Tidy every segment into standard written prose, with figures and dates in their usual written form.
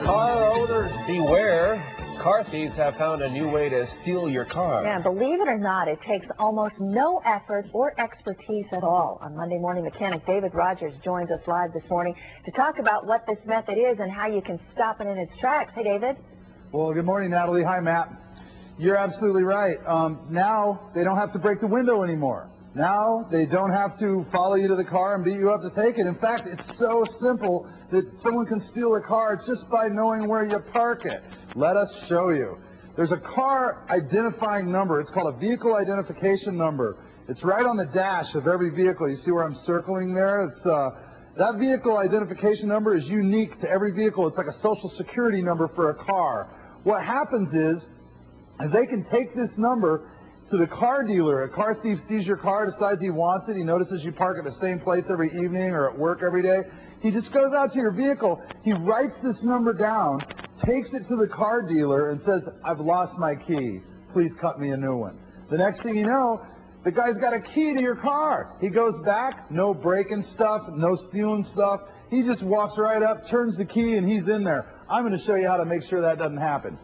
Car owners, beware. Car thieves have found a new way to steal your car. Yeah, believe it or not, it takes almost no effort or expertise at all. On Monday Morning, mechanic David Rogers joins us live this morning to talk about what this method is and how you can stop it in its tracks. Hey, David. Well, good morning, Natalie. Hi, Matt. You're absolutely right. Now they don't have to break the window anymore. Now they don't have to follow you to the car and beat you up to take it. In fact, it's so simple that someone can steal a car just by knowing where you park it. Let us show you. There's a car identifying number. It's called a vehicle identification number. It's right on the dash of every vehicle. You see where I'm circling there? It's that vehicle identification number is unique to every vehicle. It's like a social security number for a car. What happens is they can take this number to the car dealer. A car thief sees your car, decides he wants it. He notices you park at the same place every evening or at work every day. He just goes out to your vehicle. He writes this number down, takes it to the car dealer, and says, "I've lost my key. Please cut me a new one." The next thing you know, the guy's got a key to your car. He goes back, no breaking stuff, no stealing stuff. He just walks right up, turns the key, and he's in there. I'm going to show you how to make sure that doesn't happen.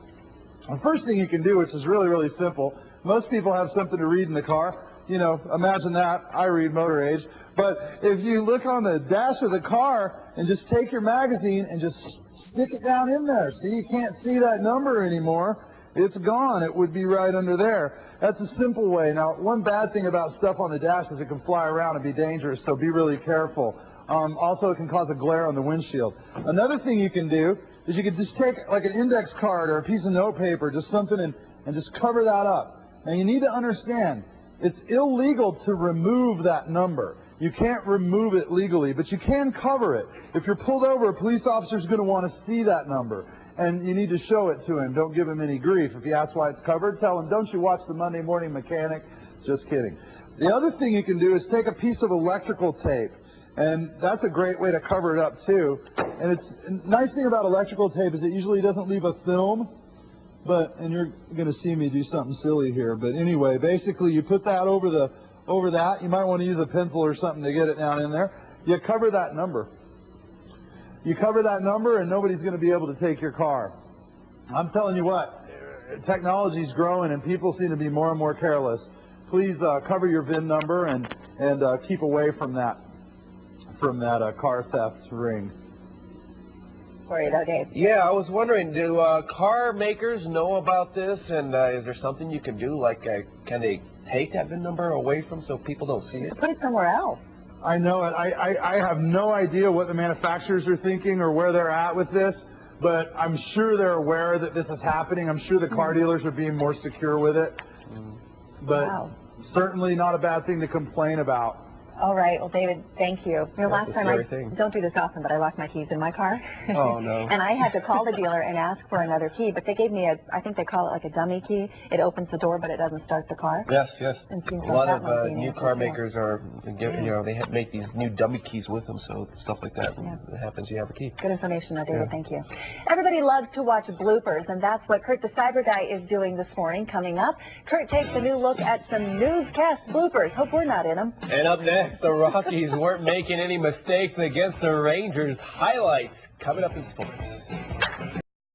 The first thing you can do, which is really, really simple, most people have something to read in the car. You know, imagine that. I read Motor Age. But if you look on the dash of the car and just take your magazine and just stick it down in there. See, you can't see that number anymore. It's gone. It would be right under there. That's a simple way. Now, one bad thing about stuff on the dash is it can fly around and be dangerous, so be really careful. Also, it can cause a glare on the windshield. Another thing you can do is you could just take like an index card or a piece of notepaper, just something, and just cover that up. Now, you need to understand, it's illegal to remove that number. You can't remove it legally, but you can cover it. If you're pulled over, a police officer's going to want to see that number, and you need to show it to him. Don't give him any grief. If he asks why it's covered, tell him, "Don't you watch the Monday Morning Mechanic?" Just kidding. The other thing you can do is take a piece of electrical tape, and that's a great way to cover it up too. And it's nice thing about electrical tape is it usually doesn't leave a film. And you're going to see me do something silly here. But anyway, basically you put that over that. You might want to use a pencil or something to get it down in there. You cover that number. You cover that number and nobody's going to be able to take your car. I'm telling you what, technology's growing and people seem to be more and more careless. Please cover your VIN number and keep away from that car theft ring. Sorry, though, Dave. Yeah, I was wondering, do car makers know about this? And is there something you can do? Like, can they take that VIN number away from so people don't see it? So put it somewhere else. I know it. I have no idea what the manufacturers are thinking or where they're at with this, but I'm sure they're aware that this is happening. I'm sure the car dealers are being more secure with it. But certainly not a bad thing to complain about. All right. Well, David, thank you. Last time, I don't do this often, but I locked my keys in my car. Oh, no. And I had to call the dealer and ask for another key, but they gave me I think they call it like a dummy key. It opens the door, but it doesn't start the car. Yes, yes. And seems a like lot that of new car makers are, they make these new dummy keys with them, so stuff like that happens. You have a key. Good information, though, David. Thank you. Everybody loves to watch bloopers, and that's what Kurt the Cyber Guy is doing this morning. Coming up, Kurt takes a new look at some newscast bloopers. Hope we're not in them. And up next, the Rockies weren't making any mistakes against the Rangers. Highlights coming up in sports.